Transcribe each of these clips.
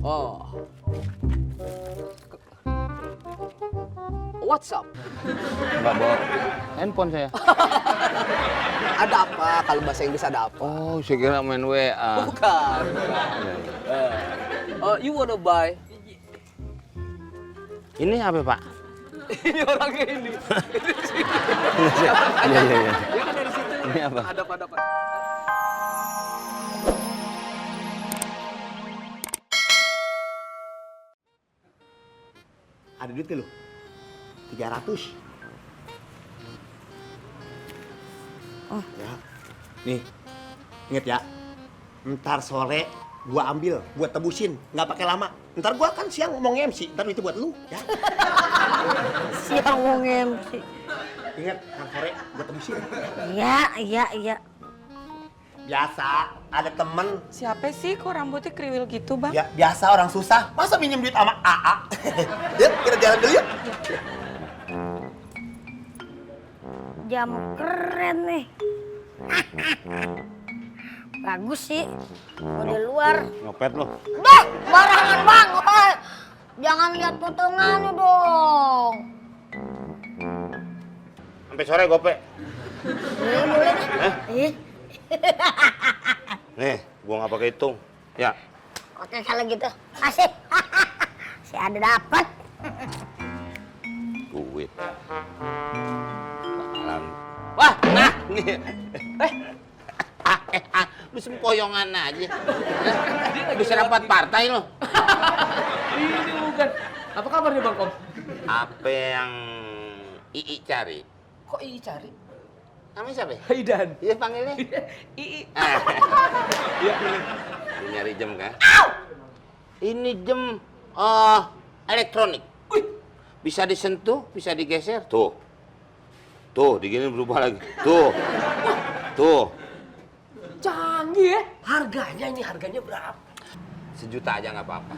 Oh. What's up? Nggak bawa handphone saya. Ada apa? Kalau bahasa Inggris ada apa? Oh, saya kira main WA. Bukan. You wanna buy? Ini apa, Pak? Ini orangnya ini. Iya. Dia kan dari situ. Ini apa? Ada pada apa? Ada duitnya lu? 300. Oh. Ya. Nih, inget ya. Ntar sore gua ambil, gua tebusin, nggak pakai lama. Ntar gua kan siang ngomong MC, ntar itu buat lu, ya. Siang mau MC. Ingat, ntar sore gua tebusin. Iya. Biasa, ada temen. Siapa sih kok rambutnya kriwil gitu, Bang? Ya, biasa orang susah. Masa minjem duit sama AA? Yuk, kita jalan dulu yuk. Jam keren nih. Bagus sih. Model luar. Nyopet lo. Bah, barangan Bang. Woy. Jangan lihat potongannya dong. Sampai sore gope. Boleh deh. Ih. Nih, gua nggak pakai hitung. Ya. Oke kalau gitu. Asik. Si ada dapat. Duit. Bakalan. Wah, nah nih. Lu sempoyongan aja. Bisa dapat partai lo. Ini bukan. Apa kabarnya Bang Kom? Apa yang Ii cari? Kok Ii cari? Namanya siapa? Haidan. Iya panggilnya. Ii. Iya. Lu nyari jam kan? Ini jam elektronik. Bisa disentuh, bisa digeser. Tuh. Tuh, digini berubah lagi. Tuh. Tuh. Canggih ya? Harganya berapa? Sejuta aja nggak apa-apa.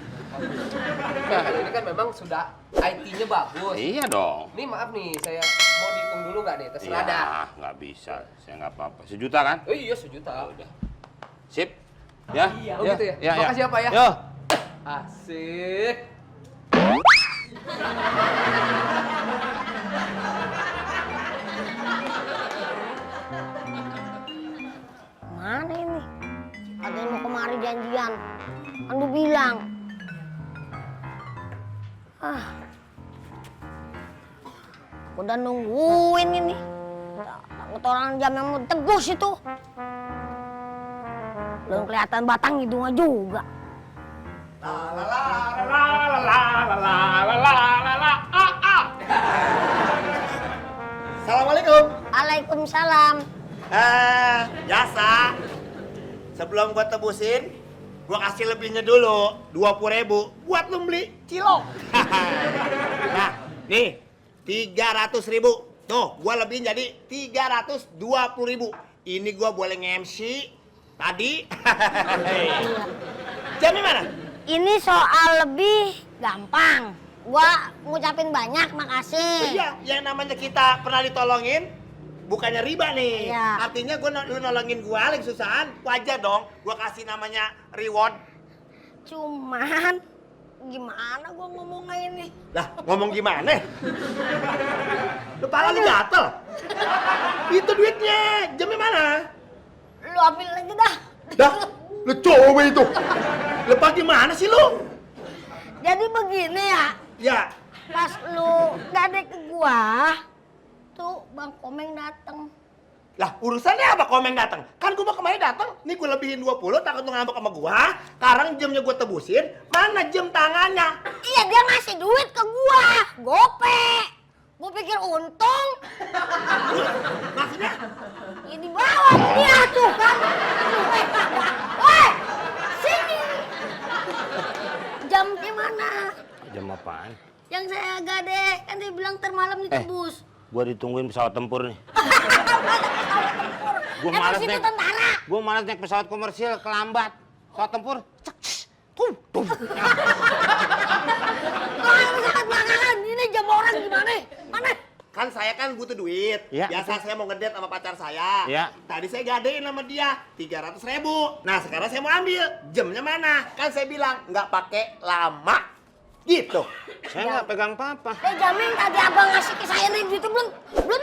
Nah, ini kan memang sudah IT-nya bagus. Iya dong. Ini maaf nih, saya mau dihitung dulu nggak nih? Terserah dah. Iya, nggak bisa. Saya nggak apa-apa. Sejuta kan? Oh iya, sejuta. Udah. Sip. Ya. Oh gitu ya? Makasih ya, Pak ya. Yo. Asik. Mana ini? Ada yang mau kemari janjian. Kan lu bilang. Udah nungguin ini. Takut orang jam yang mau tebus itu. Belum kelihatan batang hidungnya juga. Assalamualaikum. Waalaikumsalam. Biasa. Sebelum gua tebusin, gua kasih lebihnya dulu, 20.000 buat lu beli cilok. Nah, nih 300.000. Tuh, gua lebihin jadi 320.000. Ini gua boleh nge-MC tadi. Jamnya mana? Ini soal lebih gampang. Gua ngucapin banyak makasih. Iya, yang namanya kita pernah ditolongin, bukannya riba nih. Iya. Artinya lu nolongin gua lagi kesusahan, wajar dong gua kasih namanya reward. Cuman gimana gua ngomongnya ini? Lah, ngomong gimana? Lu pala lu gatel. Itu duitnya, jamnya mana? Lu ambil lagi dah. Dah, lu coba itu. Lepas gimana sih lu? Jadi begini ya, Ya, pas lu gade ke gua, tuh Bang Komeng dateng. lah urusannya apa Komeng datang? Kan gua mau kemarin datang, nih gua lebihin 20, takut lu ngambek sama gua. Sekarang jamnya gua tebusin, mana jam tangannya? Iya dia ngasih duit ke gua, gope. Gua pikir untung. Maksudnya? Ya di bawah dia tuh kan. Woi, sini. Jam gimana? Jam apaan? Yang saya gade, kan dia bilang termalam ditebus. Gua ditungguin pesawat tempur nih. Gua Emang malas situ naik. tentara. Gua malas naik pesawat komersil kelambat. Pesawat tempur. Cek. Tuh. Kalau pesawat belakangan, ini jam orang gimana? Mana? kan saya kan butuh duit. Iya, Biasa saya mau ngedate sama pacar saya. Iya. Tadi saya gadein sama dia 300.000. Nah sekarang saya mau ambil. Jamnya mana? Kan saya bilang nggak pakai lama. Gitu. Saya nggak pegang apa-apa. Jamin tadi abang ngasih ke saya nih itu belum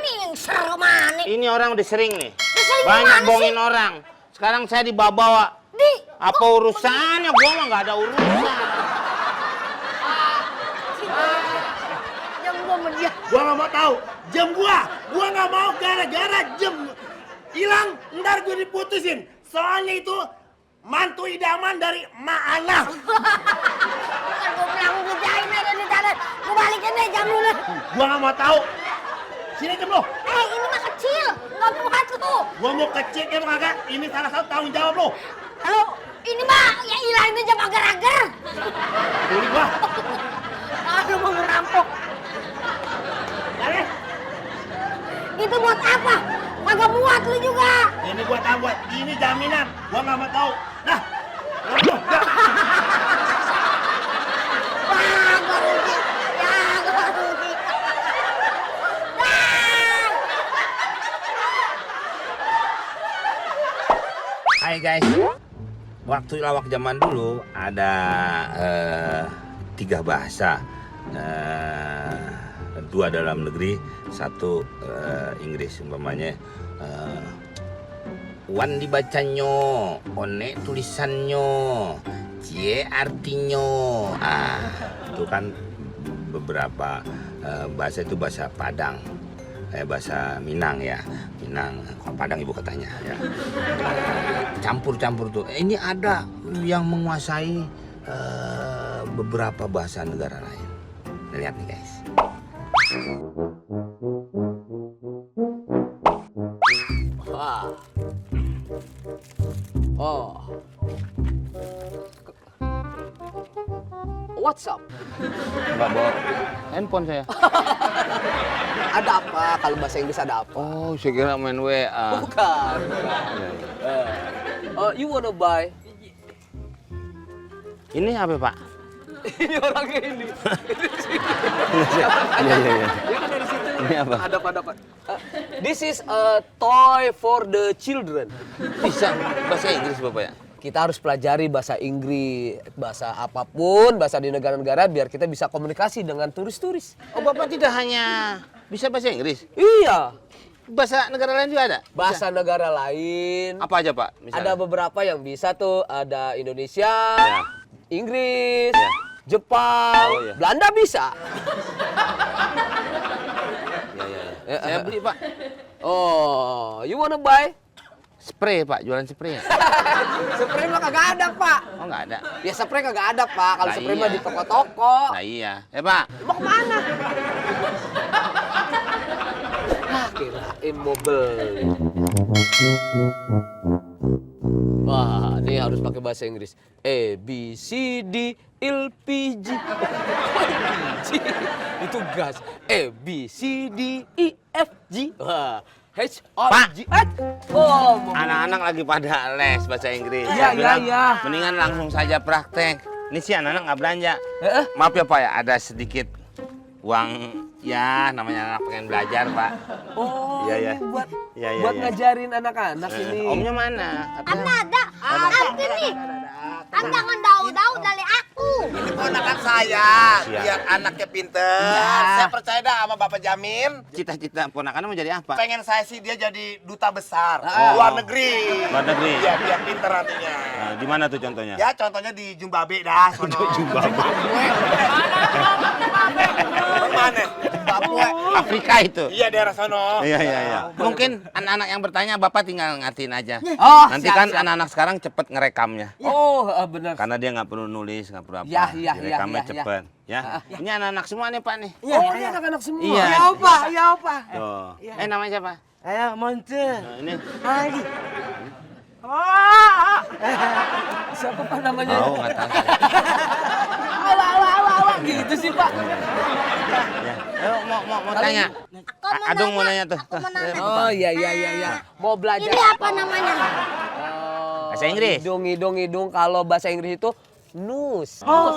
nih yang seru mana. Ini orang udah sering nih. Sering Banyak gimana bohongin sih? orang. Sekarang saya dibawa-bawa. Apa urusannya? Gua mah nggak ada urusan. Jam gua sama dia. Gua nggak mau tahu. Jam gua nggak mau gara-gara jam hilang. Ntar gua diputusin. Soalnya itu mantu idaman dari Mak Ana. Bukan gua bilang gua jahin aja di sana. Gua balikin deh jam dulu. Gua nggak mau tahu. Sini jam lo. Ini mah kecil, nggak muat lu. Gua mau kecil ya kagak. Ini salah satu tanggung jawab lo. Halo, ini mah ya hilang itu jam agar-agar. Ini gua. Lu mau ngerampok. Balik. Itu buat apa? Kagak muat lu juga. Ini gua tahu buat. Ini jaminan. Gua nggak mau tahu. Nah. Lo. Wah, gua rugi. Ya, gua rugi. Hai guys. Waktu lawak zaman dulu ada 3 bahasa. 2 dalam negeri, 1 Inggris. Umpamanya wan dibacanya, one tulisannya, cie artinya. Itu kan beberapa bahasa itu bahasa Padang. Bahasa Minang ya, Minang, Padang ibu katanya ya. Campur-campur tuh. Ini ada yang menguasai beberapa bahasa negara lain. Lihat nih guys. Wah. Oh. What's up? Mbak bawa handphone saya. Ada apa? Kalau bahasa Inggris ada apa? Oh, saya kira main WA. Bukan. You wanna buy? Ini apa Pak? Ini orangnya ini. Iya. Dia kan dari situ. Ini apa? Ada apa? This is a toy for the children. Bisa bahasa Inggris Bapak ya? Kita harus pelajari bahasa Inggris, bahasa apapun, bahasa di negara-negara biar kita bisa komunikasi dengan turis-turis. Oh Bapak tidak hanya bisa bahasa Inggris? Iya. Bahasa negara lain juga ada? Bahasa negara lain. Apa aja Pak? Misalnya? Ada beberapa yang bisa tuh, ada Indonesia, Ya. Inggris, Ya. Jepang, Oh, ya. Belanda bisa. Ya. Saya beli Pak. Oh, you wanna buy? Spray Pak, jualan spray ya? Spray mah kagak ada, Pak. Oh nggak ada? Ya spray kagak ada, Pak. Kalau Lah spray iya. mah di toko-toko. Nah iya. Pak. Mau kemana? Kirain mau beli. Wah, ini harus pakai bahasa Inggris. A, B, C, D, LPG. LPG. Itu gas. A, B, C, D, E, F, G. Wah, H, O, G. Oh, Anak-anak lagi pada les bahasa Inggris. Iya, Saya bilang, iya. mendingan langsung saja praktek. Ini sih anak-anak nggak belanja. Eh? Maaf ya Pak ya, ada sedikit uang. Ya, namanya anak pengen belajar Pak. Oh, Iya, iya. ini buat Iya, iya, buat iya. ngajarin anak-anak ini. Omnya mana? Ada. Nanti nih. Jangan daun-daun dari aku. Ini ponakan saya, Siap. biar anaknya pinter. Iya. Saya percaya dah sama Bapak Jamin. Cita-cita ponakannya mau jadi apa? Pengen saya sih dia jadi duta besar Oh. luar negeri. Luar negeri. Iya, biar pinter nantinya. Nah, di mana tuh contohnya? Ya contohnya di Jumbabe dah. Jumbabe. Mana? Zimbabwe. Afrika itu. Iya daerah sono. Iya. Mungkin anak-anak yang bertanya Bapak tinggal ngatiin aja. Oh, Nanti siap, kan siap. anak-anak sekarang cepet ngerekamnya. Oh, benar. Karena dia nggak perlu nulis, nggak perlu apa. Iya, Direkamnya iya. cepet. Ya. Ini anak-anak semua nih Pak nih. Oh, ini anak-anak semua. Iya. Ya, Opa. Tuh. Namanya siapa? Ayo, Monte. Nah, ini. Lagi. Siapa Pak namanya? Oh, nggak tahu. Alah. Gitu sih, Pak. Ya. Ayo, mau tanya. Adung mau nanya tuh. Oh, iya. Mau belajar. Ini apa namanya? Bahasa Inggris. Hidung. Kalau bahasa Inggris itu nus. Oh,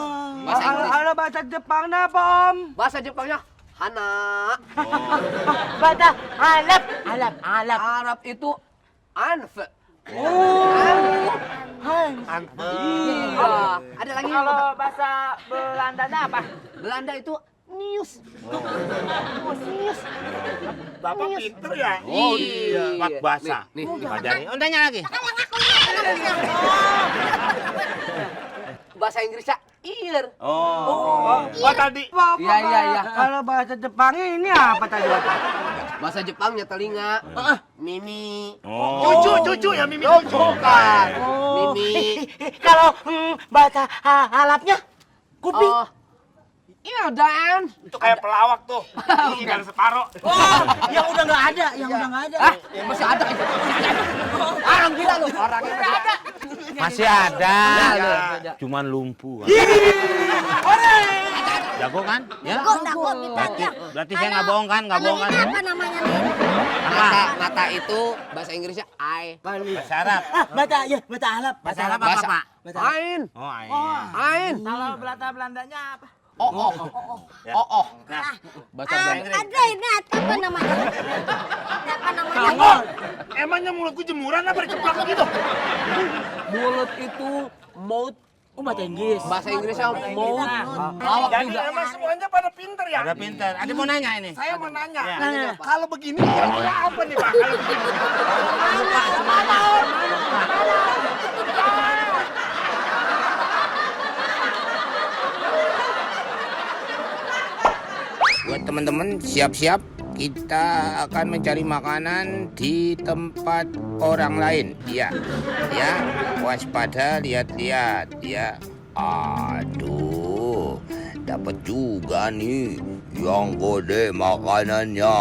Bahasa Inggris. ada bahasa Jepang apa, Om? Bahasa Jepangnya Hana. Bahasa Arab. Arab itu anf. Iya. Ada lagi yang Kalau bahasa Belandanya apa? Belanda itu news. News. Bapak pinter ya? Oh iya. Empat bahasa. Nih. Bajari. Oh, tanya lagi. Bahasa Inggrisnya ear. Oh. Tadi. Iya. Kalau bahasa Jepangnya ini apa tadi? Bahasa Jepangnya telinga. Mimi. Oh. Cucu ya Mimi cucu. Bukan. Mimi. Kalau bahasa Arabnya kuping. Oh. Iya, Dan. Itu kayak pelawak tuh. Ini kan separoh. Yang udah nggak ada. Hah? Masih ada itu. Orang gila lu. Orangnya masih ada. Masih ada. Ada. Cuman lumpuh. Jago kan? Ya. Jago Berarti, bintangnya. berarti saya nggak bohong kan? Nggak bohong kan? Ini apa namanya nih? Mata itu bahasa Inggrisnya eye. Bahasa Arab. Bahasa Arab. Bahasa Arab apa, Pak? Ain. Oh, Ain. Kalau Belandanya apa? Oh. Bahasa Ah, Belanda. ada ini apa namanya? Apa namanya? Nongol. Emangnya mulutku jemuran apa diceplak begitu? Mulut itu mouth. Bahasa Inggris. Bahasa Inggrisnya mouth. Lawak Jadi juga. emang semuanya pada pinter ya? Ada pinter. Ada mau nanya ini? Saya mau nanya, Ya. kalau begini kira-kira apa nih Pak? Kalau begini. Buat teman-teman siap-siap, kita akan mencari makanan di tempat orang lain. Ya, waspada, lihat-lihat. Ya, aduh, dapat juga nih yang gede makanannya.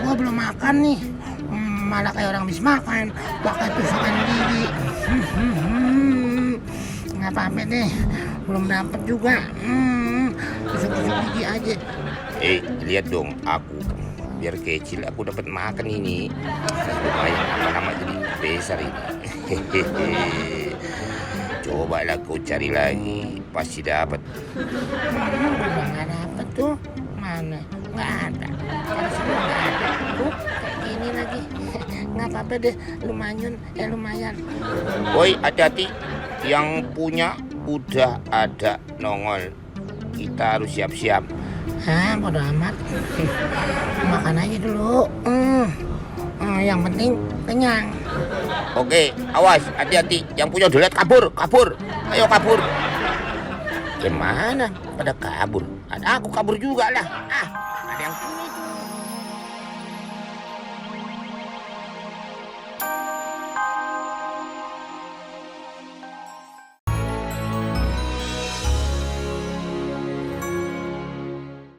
Gua belum makan nih, malah kayak orang habis makan, pakai tusukan gigi. Nggak apa-apa deh, belum dapat juga. Tusuk-tusuk gigi aja. Lihat dong aku, biar kecil aku dapat makan ini. Lumayan lama-lama jadi besar ini. Coba lah kau cari lagi, pasti dapat. Nggak dapat tuh, mana? Nggak ada. Semua nggak ada. Kayak gini lagi. Nggak apa-apa deh, lumayan. Woi, hati-hati. Yang punya udah ada nongol. Kita harus siap-siap. Bodo amat. Makan aja dulu. Yang penting kenyang. Oke, awas, hati-hati. Yang punya dolet kabur. Ayo kabur. Gimana? Pada kabur. Ada aku kabur juga lah. Ada yang punya itu.